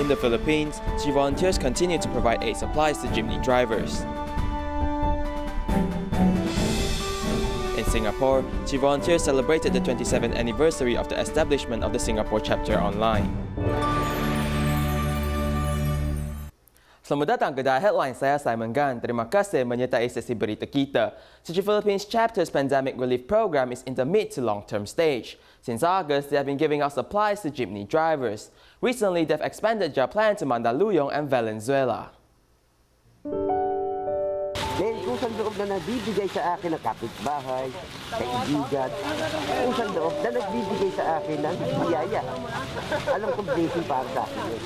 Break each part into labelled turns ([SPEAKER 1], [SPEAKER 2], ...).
[SPEAKER 1] In the Philippines, Tzu Chi volunteers continue to provide aid supplies to jeepney drivers. In Singapore, Tzu Chi volunteers celebrated the 27th anniversary of the establishment of the Singapore chapter online. Selamat datang ke DaAi Headlines, saya Simon Gan. Terima kasih menyertai sesi berita kita. Tzu Chi Philippines Chapter's pandemic relief program is in the mid to long-term stage. Since August, they have been giving out supplies to jeepney drivers. Recently, they've expanded their plan to Mandaluyong and Valenzuela.
[SPEAKER 2] Kusang loob na nagbibigay sa akin ng kapitbahay, kaibigan, kusang loob na nagbibigay sa akin ng biyaya. Alam kong blessing para sa akin yun.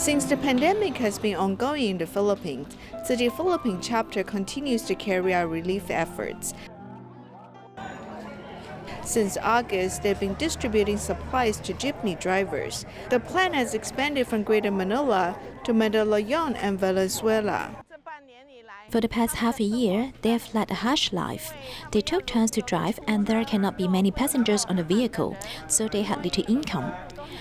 [SPEAKER 3] Since the pandemic has been ongoing in the Philippines, Tzu Chi Philippines Chapter continues to carry out relief efforts. Since August, they've been distributing supplies to jeepney drivers. The plan has expanded from Greater Manila to Mandaluyong and Valenzuela.
[SPEAKER 4] For the past half a year, they have led a harsh life. They took turns to drive and there cannot be many passengers on the vehicle, so they had little income.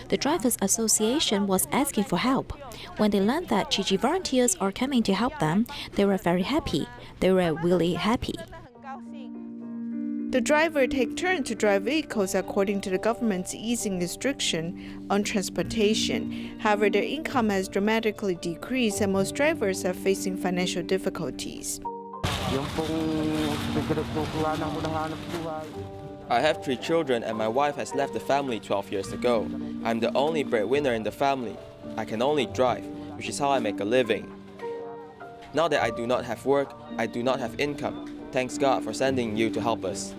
[SPEAKER 4] The Drivers Association was asking for help. When they learned that Tzu Chi volunteers are coming to help them, they were very happy. They were really happy.
[SPEAKER 3] The driver take turns to drive vehicles according to the government's easing restriction on transportation. However, their income has dramatically decreased and most drivers are facing financial difficulties.
[SPEAKER 1] I have 3 children and my wife has left the family 12 years ago. I'm the only breadwinner in the family. I can only drive, which is how I make a living. Now that I do not have work, I do not have income. Thanks God for sending you to help us.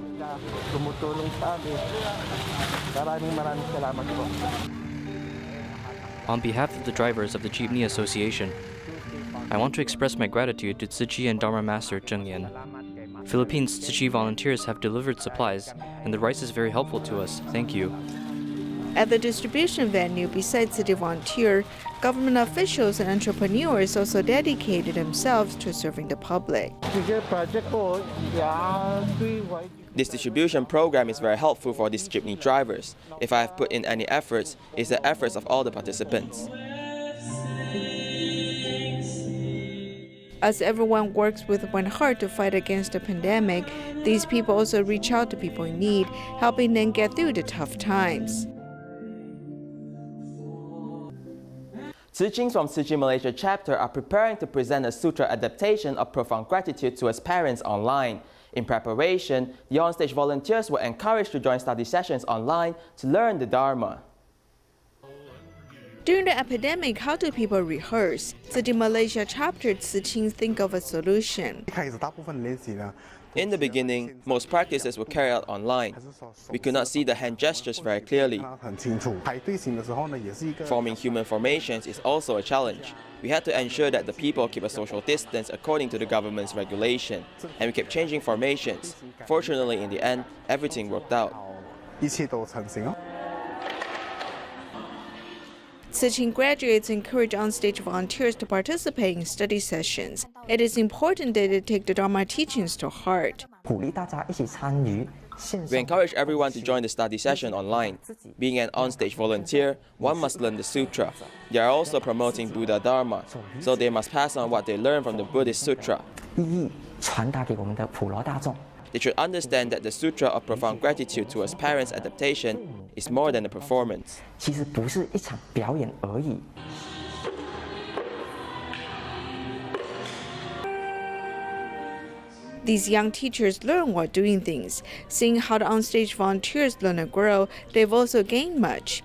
[SPEAKER 5] On behalf of the drivers of the Jeepney Association, I want to express my gratitude to Tzu Chi and Dharma Master Zheng Yan. Philippines Tzu Chi volunteers have delivered supplies, and the rice is very helpful to us. Thank you.
[SPEAKER 3] At the distribution venue, besides Tzu Chi volunteers, government officials and entrepreneurs also dedicated themselves to serving the public.
[SPEAKER 1] This distribution program is very helpful for these jeepney drivers. If I have put in any efforts, it's the efforts of all the participants.
[SPEAKER 3] As everyone works with one heart to fight against the pandemic, these people also reach out to people in need, helping them get through the tough times.
[SPEAKER 1] Tzu Chings from Tzu Chi Malaysia Chapter are preparing to present a Sutra adaptation of profound gratitude to its parents online. In preparation, the onstage volunteers were encouraged to join study sessions online to learn the Dharma.
[SPEAKER 3] During the epidemic, how do people rehearse? Tzu Chi Malaysia Chapter Tzu Chings think of a solution.
[SPEAKER 1] In the beginning, most practices were carried out online. We could not see the hand gestures very clearly. Forming human formations is also a challenge. We had to ensure that the people keep a social distance according to the government's regulation, and we kept changing formations. Fortunately, in the end, everything worked out.
[SPEAKER 3] Tzu Ching graduates encourage onstage volunteers to participate in study sessions. It is important that they take the Dharma teachings to heart.
[SPEAKER 1] We encourage everyone to join the study session online. Being an onstage volunteer, one must learn the Sutra. They are also promoting Buddha Dharma, so they must pass on what they learn from the Buddhasutra. They should understand that the Sutra of profound gratitude towards parents' adaptation is more than a performance.
[SPEAKER 3] These young teachers learn while doing things. Seeing how the onstage volunteers learn and grow, they've also gained much.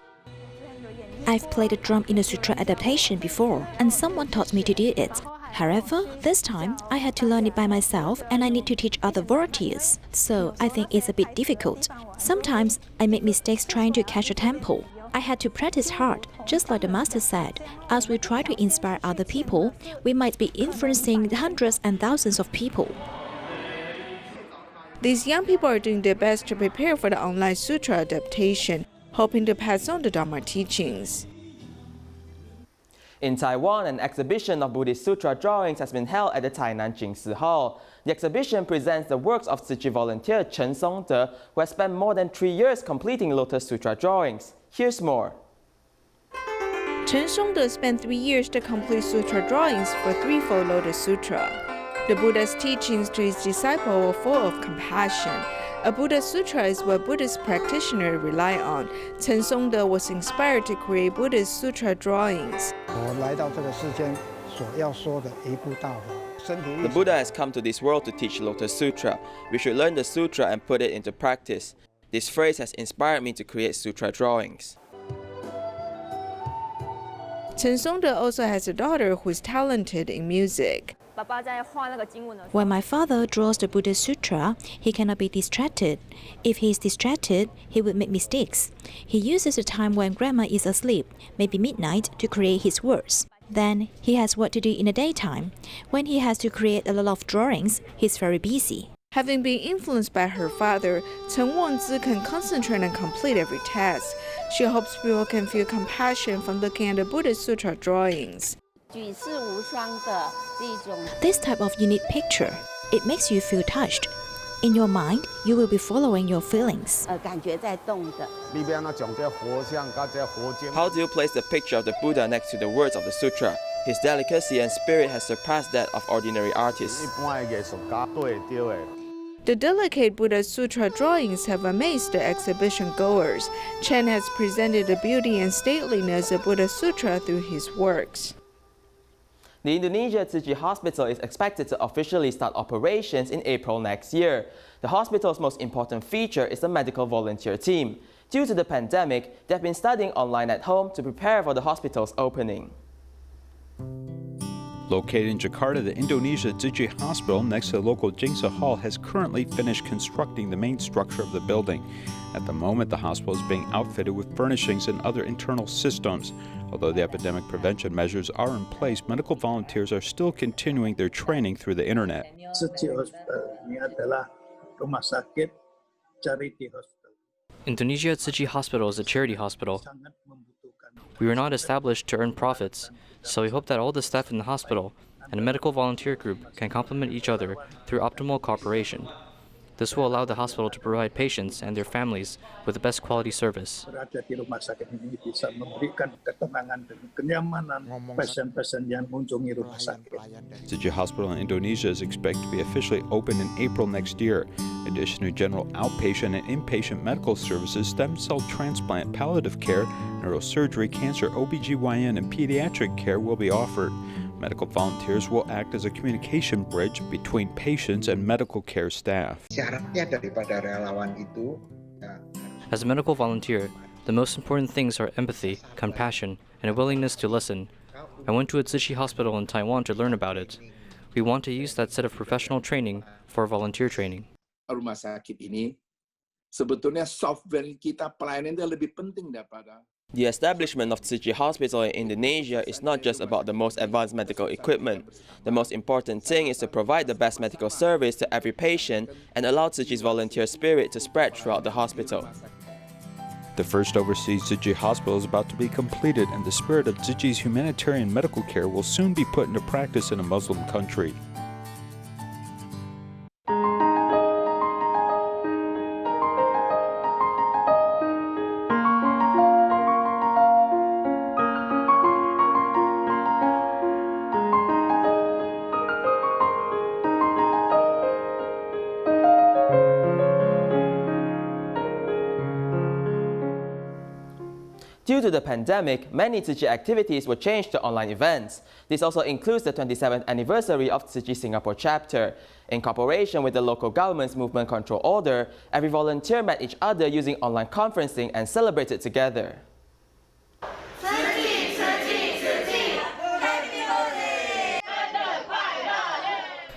[SPEAKER 4] I've played the drum in a Sutra adaptation before, and someone taught me to do it. However, this time, I had to learn it by myself and I need to teach other volunteers, so I think it's a bit difficult. Sometimes, I make mistakes trying to catch a tempo. I had to practice hard, just like the master said. As we try to inspire other people, we might be influencing hundreds and thousands of people.
[SPEAKER 3] These young people are doing their best to prepare for the online Sutra adaptation, hoping to pass on the Dharma teachings.
[SPEAKER 1] In Taiwan, an exhibition of Buddhist Sutra drawings has been held at the Tainan Jingsi Hall. The exhibition presents the works of Tzu Chi volunteer Chen Songde, who has spent more than 3 years completing Lotus Sutra drawings. Here's more.
[SPEAKER 3] Chen Songde spent 3 years to complete sutra drawings for threefold Lotus Sutra. The Buddha's teachings to his disciple were full of compassion. A Buddha Sutra is what Buddhist practitioners rely on. Chen Songde was inspired to create Buddhist Sutra drawings.
[SPEAKER 1] The Buddha has come to this world to teach Lotus Sutra. We should learn the sutra and put it into practice. This phrase has inspired me to create sutra drawings.
[SPEAKER 3] Chen Songde also has a daughter who is talented in music.
[SPEAKER 4] When my father draws the Buddha Sutra, he cannot be distracted. If he is distracted, he would make mistakes. He uses the time when grandma is asleep, maybe midnight, to create his works. Then he has work to do in the daytime. When he has to create a lot of drawings, he's very busy.
[SPEAKER 3] Having been influenced by her father, Chen Wangzi can concentrate and complete every task. She hopes people can feel compassion from looking at the Buddha Sutra drawings.
[SPEAKER 4] This type of unique picture, it makes you feel touched. In your mind, you will be following your feelings.
[SPEAKER 1] How do you place the picture of the Buddha next to the words of the sutra? His delicacy and spirit has surpassed that of ordinary artists.
[SPEAKER 3] The delicate Buddha Sutra drawings have amazed the exhibition goers. Chen has presented the beauty and stateliness of Buddha Sutra through his works.
[SPEAKER 1] The Indonesia TG Hospital is expected to officially start operations in April next year. The hospital's most important feature is the medical volunteer team. Due to the pandemic, they have been studying online at home to prepare for the hospital's opening.
[SPEAKER 6] Located in Jakarta, the Indonesia TG Hospital next to the local Jingsa Hall has currently finished constructing the main structure of the building. At the moment, the hospital is being outfitted with furnishings and other internal systems. Although the epidemic prevention measures are in place, medical volunteers are still continuing their training through the internet.
[SPEAKER 5] Indonesia Tzu Chi Hospital is a charity hospital. We were not established to earn profits, so we hope that all the staff in the hospital and a medical volunteer group can complement each other through optimal cooperation. This will allow the hospital to provide patients and their families with the best quality service.
[SPEAKER 6] TG Hospital in Indonesia is expected to be officially open in April next year. In addition to general outpatient and inpatient medical services, stem cell transplant, palliative care, neurosurgery, cancer, OBGYN, and pediatric care will be offered. Medical volunteers will act as a communication bridge between patients and medical care staff.
[SPEAKER 5] As a medical volunteer, the most important things are empathy, compassion, and a willingness to listen. I went to a Tzu Chi hospital in Taiwan to learn about it. We want to use that set of professional training for volunteer training.
[SPEAKER 7] Rumah sakit ini sebetulnya software kita pelayanan dia lebih penting daripada.
[SPEAKER 1] The establishment of Tzu Chi Hospital in Indonesia is not just about the most advanced medical equipment. The most important thing is to provide the best medical service to every patient and allow Tzu Chi's volunteer spirit to spread throughout the hospital.
[SPEAKER 6] The first overseas Tzu Chi hospital is about to be completed, and the spirit of Tzu Chi's humanitarian medical care will soon be put into practice in a Muslim country.
[SPEAKER 1] Due to the pandemic, many Tzu Chi activities were changed to online events. This also includes the 27th anniversary of Tzu Chi Singapore Chapter. In cooperation with the local government's movement control order, every volunteer met each other using online conferencing and celebrated together.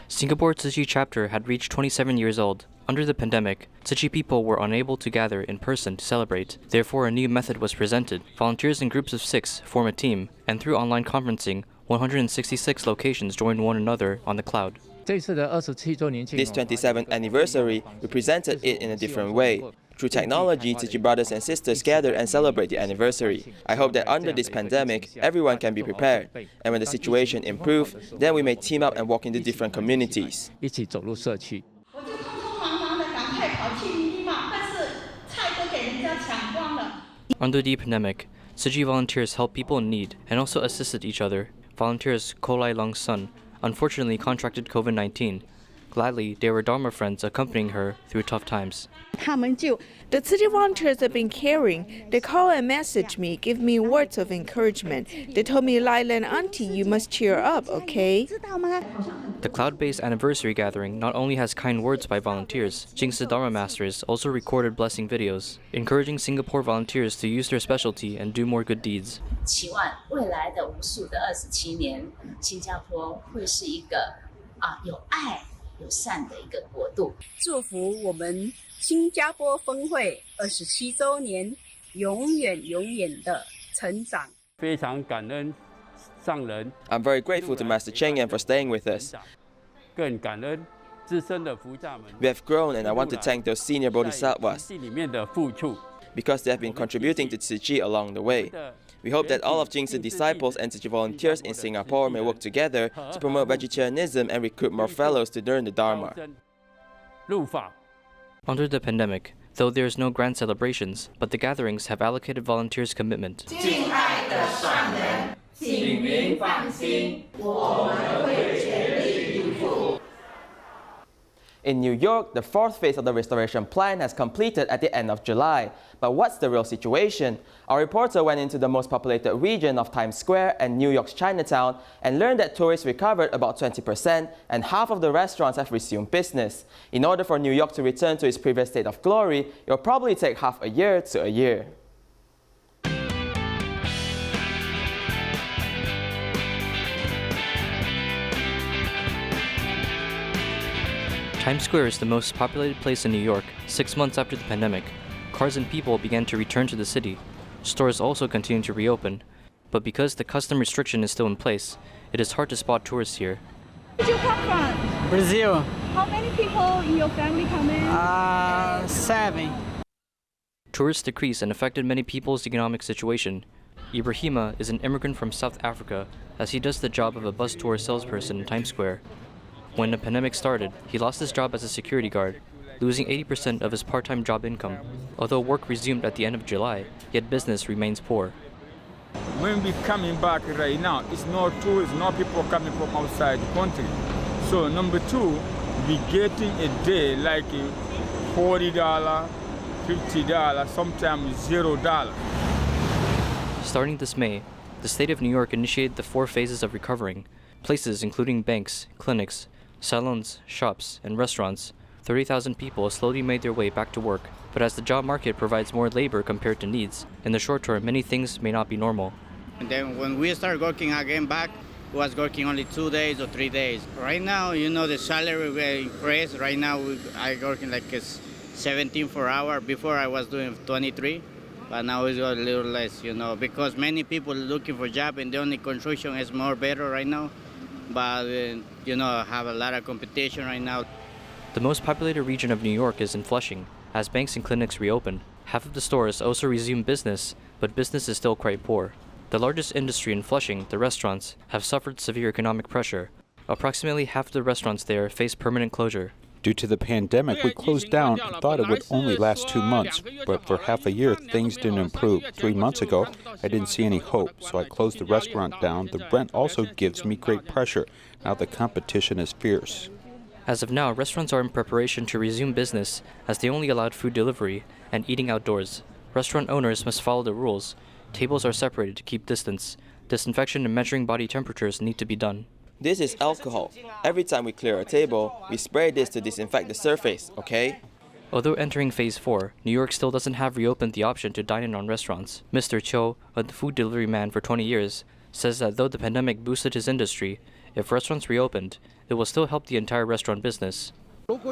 [SPEAKER 5] Singapore Tzu Chi Chapter had reached 27 years old. Under the pandemic, Tzu Chi people were unable to gather in person to celebrate. Therefore, a new method was presented. Volunteers in groups of 6 form a team, and through online conferencing, 166 locations join one another on the cloud.
[SPEAKER 1] This 27th anniversary, we presented it in a different way. Through technology, Tzu Chi brothers and sisters gather and celebrate the anniversary. I hope that under this pandemic, everyone can be prepared. And when the situation improves, then we may team up and walk into different communities.
[SPEAKER 5] Under the pandemic, Tzu Chi volunteers helped people in need and also assisted each other. Volunteers Kolai Long's son unfortunately contracted COVID-19. Gladly, they were Dharma friends accompanying her through tough times.
[SPEAKER 3] The Tzu Chi volunteers have been caring. They call and message me, give me words of encouragement. They told me, Lila and Auntie, you must cheer up, okay?
[SPEAKER 5] The cloud-based anniversary gathering not only has kind words by volunteers, Jing's Dharma masters also recorded blessing videos, encouraging Singapore volunteers to use their specialty and do more good deeds.
[SPEAKER 8] 期望未来的无数的27年，新加坡会是一个有爱、有善的一个国度。
[SPEAKER 9] 祝福我们新加坡分会27周年永远的成长。
[SPEAKER 10] 非常感恩上人。
[SPEAKER 1] I'm very grateful to Master Cheng Yan for staying with us.
[SPEAKER 10] 更感恩资深的菩萨们。
[SPEAKER 1] We have grown, and I want to thank those senior bodhisattvas
[SPEAKER 10] 里面的付出。
[SPEAKER 1] because they have been contributing to Tzu Chi along the way. We hope that all of Jing's disciples and Tzu Chi volunteers in Singapore may work together to promote vegetarianism and recruit more fellows to learn the Dharma.
[SPEAKER 5] Under the pandemic, though there is no grand celebrations, but the gatherings have allocated volunteers' commitment.
[SPEAKER 1] In New York, the fourth phase of the restoration plan has completed at the end of July. But what's the real situation? Our reporter went into the most populated region of Times Square and New York's Chinatown and learned that tourists recovered about 20% and half of the restaurants have resumed business. In order for New York to return to its previous state of glory, it will probably take half a year to a year.
[SPEAKER 5] Times Square is the most populated place in New York 6 months after the pandemic. Cars and people began to return to the city. Stores also continue to reopen. But because the custom restriction is still in place, it is hard to spot tourists here.
[SPEAKER 11] Where did you come from?
[SPEAKER 12] Brazil.
[SPEAKER 11] How many people in your family come in?
[SPEAKER 12] 7.
[SPEAKER 5] Tourists decreased and affected many people's economic situation. Ibrahima is an immigrant from South Africa, as he does the job of a bus tour salesperson in Times Square. When the pandemic started, he lost his job as a security guard, losing 80% of his part-time job income. Although work resumed at the end of July, yet business remains poor.
[SPEAKER 13] When we coming back right now, it's no tourists, no people coming from outside the country. So number two, we getting a day like $40, $50, sometimes $0.
[SPEAKER 5] Starting this May, the state of New York initiated the 4 phases of recovering. Places including banks, clinics, salons, shops, and restaurants. 30,000 people slowly made their way back to work. But as the job market provides more labor compared to needs, in the short term, many things may not be normal.
[SPEAKER 14] And then when we start working again back, was working only 2 days or 3 days. Right now, the salary will increase. Right now, I working like 17 per hour. Before I was doing 23, but now it's a little less, because many people are looking for job and the only construction is more better right now. But, have a lot of competition right now.
[SPEAKER 5] The most populated region of New York is in Flushing. As banks and clinics reopen, half of the stores also resume business, but business is still quite poor. The largest industry in Flushing, the restaurants, have suffered severe economic pressure. Approximately half of the restaurants there face permanent closure.
[SPEAKER 6] Due to the pandemic, we closed down and thought it would only last 2 months, but for half a year, things didn't improve. 3 months ago, I didn't see any hope, so I closed the restaurant down. The rent also gives me great pressure. Now the competition is fierce.
[SPEAKER 5] As of now, restaurants are in preparation to resume business as they only allowed food delivery and eating outdoors. Restaurant owners must follow the rules. Tables are separated to keep distance. Disinfection and measuring body temperatures need to be done.
[SPEAKER 1] This is alcohol. Every time we clear a table, we spray this to disinfect the surface, okay?
[SPEAKER 5] Although entering Phase 4, New York still doesn't have reopened the option to dine in on restaurants. Mr. Cho, a food delivery man for 20 years, says that though the pandemic boosted his industry, if restaurants reopened, it will still help the entire restaurant business.
[SPEAKER 6] If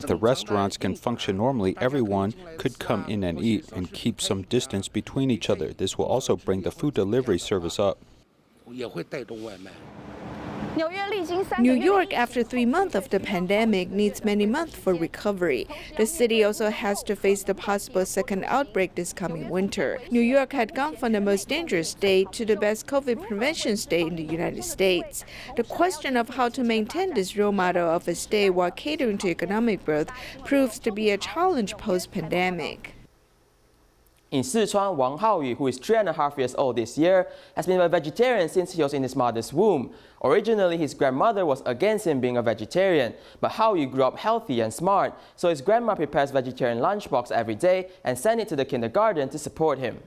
[SPEAKER 6] the restaurants can function normally, everyone could come in and eat and keep some distance between each other. This will also bring the food delivery service up.
[SPEAKER 3] New York, after 3 months of the pandemic, needs many months for recovery. The city also has to face the possible second outbreak this coming winter. New York had gone from the most dangerous state to the best COVID prevention state in the United States. The question of how to maintain this role model of a state while catering to economic growth proves to be a challenge post-pandemic.
[SPEAKER 1] In Sichuan, Wang Haoyu, who is 3.5 years old this year, has been a vegetarian since he was in his mother's womb. Originally, his grandmother was against him being a vegetarian, but Haoyu grew up healthy and smart, so his grandma prepares vegetarian lunchbox every day and sends it to the kindergarten to support him.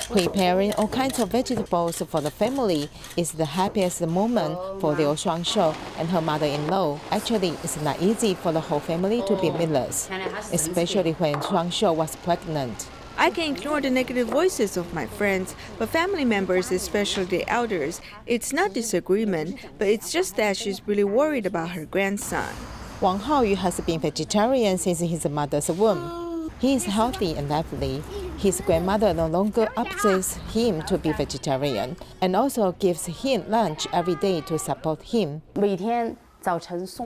[SPEAKER 12] Preparing all kinds of vegetables for the family is the happiest moment for Liu Shuangshou and her mother-in-law. Actually, it's not easy for the whole family to be meatless, especially when Shuangshou was pregnant.
[SPEAKER 3] I can ignore the negative voices of my friends, but family members, especially the elders, it's not disagreement, but it's just that she's really worried about her grandson.
[SPEAKER 12] Wang Haoyu has been vegetarian since his mother's womb. He is healthy and lively. His grandmother no longer upsets him to be vegetarian and also gives him lunch every day to support him.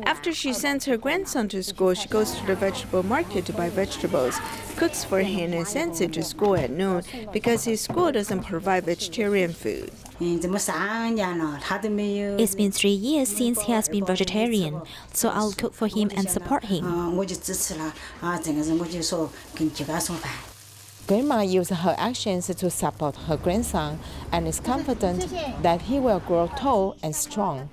[SPEAKER 3] After she sends her grandson to school, she goes to the vegetable market to buy vegetables, cooks for him and sends him to school at noon because his school doesn't provide vegetarian food.
[SPEAKER 4] It's been 3 years since he has been vegetarian, so I'll cook for him and support him.
[SPEAKER 12] Grandma uses her actions to support her grandson and is confident that he will grow tall and strong.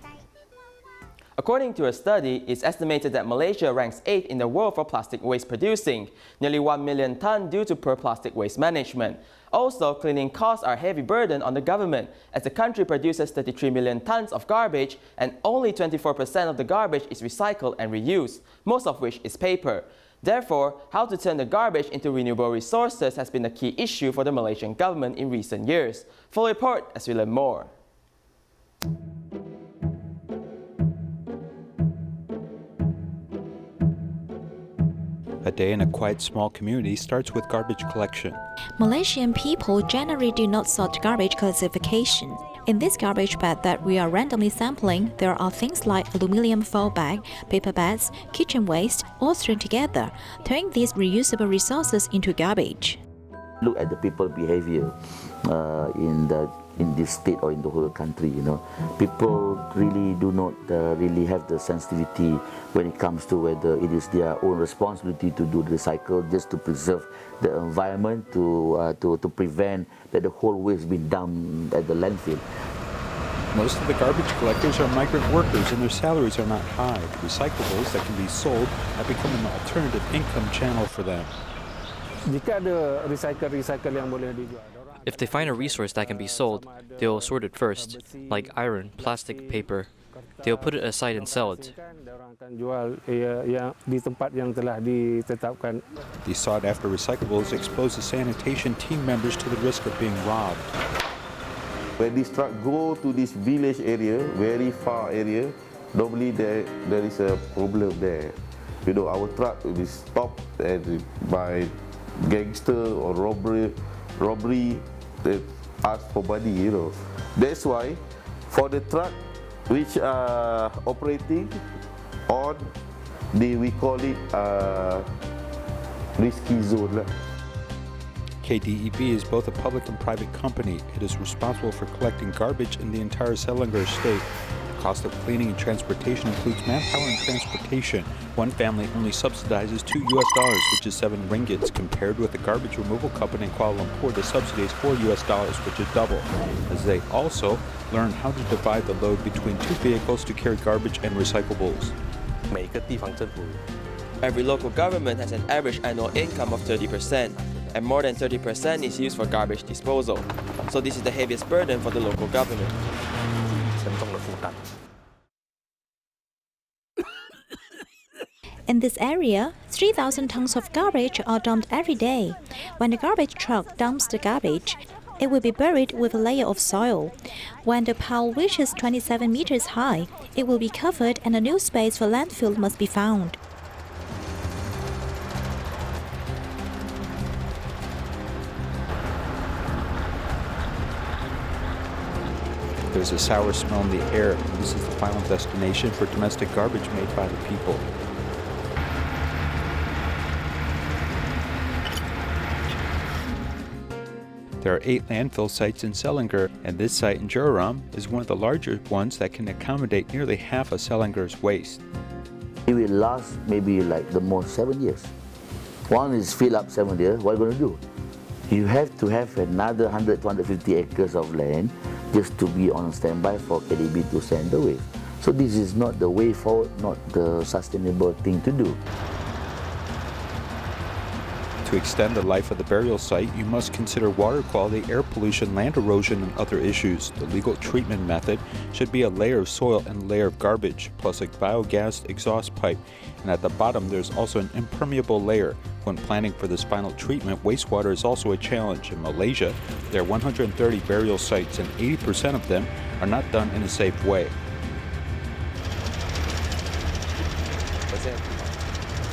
[SPEAKER 1] According to a study, it's estimated that Malaysia ranks 8th in the world for plastic waste producing, nearly 1 million tons due to poor plastic waste management. Also, cleaning costs are a heavy burden on the government, as the country produces 33 million tons of garbage and only 24% of the garbage is recycled and reused, most of which is paper. Therefore, how to turn the garbage into renewable resources has been a key issue for the Malaysian government in recent years. Full report as we learn more.
[SPEAKER 6] A day in a quiet small community starts with garbage collection.
[SPEAKER 4] Malaysian people generally do not sort garbage classification. In this garbage bag that we are randomly sampling, there are things like aluminium foil bag, paper bags, kitchen waste, all thrown together, turning these reusable resources into garbage.
[SPEAKER 15] Look at the people behavior in this state or in the whole country. People really do not really have the sensitivity when it comes to whether it is their own responsibility to do the recycle, just to preserve the environment, to prevent that the whole waste being dumped at the landfill.
[SPEAKER 6] Most of the garbage collectors are migrant workers and their salaries are not high. Recyclables that can be sold have become an alternative income channel for them.
[SPEAKER 5] If they find a resource that can be sold, they'll sort it first, like iron, plastic, paper. They'll put it aside and sell it.
[SPEAKER 6] These sought-after recyclables expose the sanitation team members to the risk of being robbed.
[SPEAKER 16] When this truck go to this village area, very far area, normally there is a problem there. Our truck will be stopped by gangster or robbery, they ask for money, That's why for the truck which are operating on we call it risky zone.
[SPEAKER 6] KDEB is both a public and private company. It is responsible for collecting garbage in the entire Selangor state. The cost of cleaning and transportation includes manpower and transportation. One family only subsidizes $2, which is 7 ringgits. Compared with the garbage removal company in Kuala Lumpur, the subsidy is $4, which is double. As they also learn how to divide the load between 2 vehicles to carry garbage and recyclables.
[SPEAKER 1] Every local government has an average annual income of 30%, and more than 30% is used for garbage disposal. So this is the heaviest burden for the local government.
[SPEAKER 4] In this area, 3,000 tons of garbage are dumped every day. When the garbage truck dumps the garbage, it will be buried with a layer of soil. When the pile reaches 27 meters high, it will be covered and a new space for landfill must be found.
[SPEAKER 6] There's a sour smell in the air. This is the final destination for domestic garbage made by the people. There are 8 landfill sites in Selangor, and this site in Juraram is one of the larger ones that can accommodate nearly half of Selangor's waste.
[SPEAKER 15] It will last maybe like the most 7 years. One is fill up 7 years, what are you going to do? You have to have another 100 to 150 acres of land just to be on standby for KDB to send the waste. So this is not the way forward, not the sustainable thing to do.
[SPEAKER 6] To extend the life of the burial site, you must consider water quality, air pollution, land erosion, and other issues. The legal treatment method should be a layer of soil and a layer of garbage, plus a biogas exhaust pipe. And at the bottom, there's also an impermeable layer. When planning for this final treatment, wastewater is also a challenge. In Malaysia, there are 130 burial sites, and 80% of them are not done in a safe way.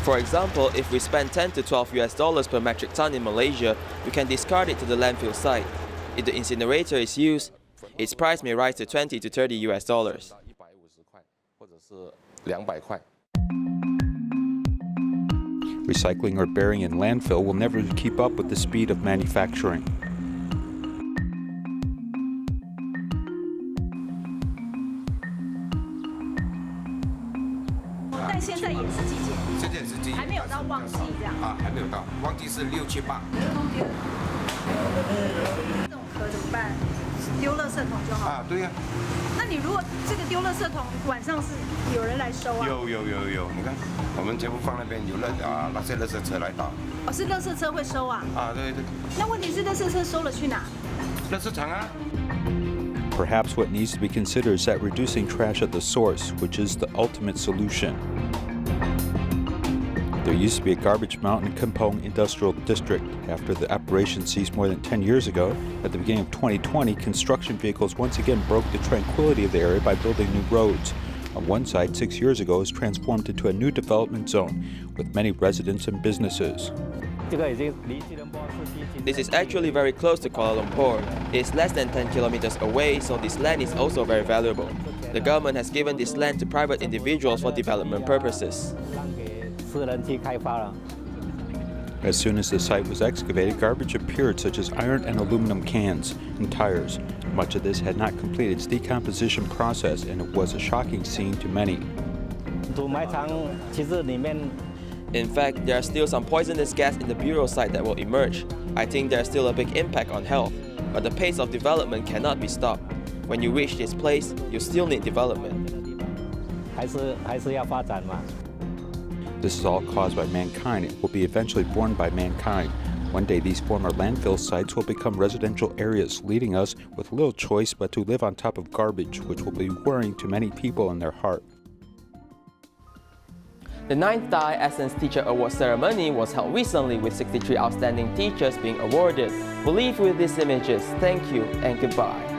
[SPEAKER 1] For example, if we spend $10 to $12 per metric ton in Malaysia, we can discard it to the landfill site. If the incinerator is used, its price may rise to $20 to $30.
[SPEAKER 6] Recycling or burying in landfill will never keep up with the speed of manufacturing. Perhaps what needs to be considered is that reducing trash at the source, which is the ultimate solution. There used to be a garbage mountain in Kampong Industrial District. After the operation ceased more than 10 years ago, at the beginning of 2020, construction vehicles once again broke the tranquility of the area by building new roads. On one side, 6 years ago, it was transformed into a new development zone with many residents and businesses.
[SPEAKER 1] This is actually very close to Kuala Lumpur. It's less than 10 kilometers away, so this land is also very valuable. The government has given this land to private individuals for development purposes.
[SPEAKER 6] As soon as the site was excavated, garbage appeared, such as iron and aluminum cans and tires. Much of this had not completed its decomposition process, and it was a shocking scene to many.
[SPEAKER 1] In fact, there are still some poisonous gas in the burial site that will emerge. I think there's still a big impact on health, but the pace of development cannot be stopped. When you reach this place, you still need development.
[SPEAKER 6] This is all caused by mankind. It will be eventually borne by mankind. One day these former landfill sites will become residential areas, leaving us with little choice but to live on top of garbage, which will be worrying to many people in their heart.
[SPEAKER 1] The 9th DaAi Essence Teacher Award ceremony was held recently with 63 outstanding teachers being awarded. We'll leave you with these images. Thank you and goodbye.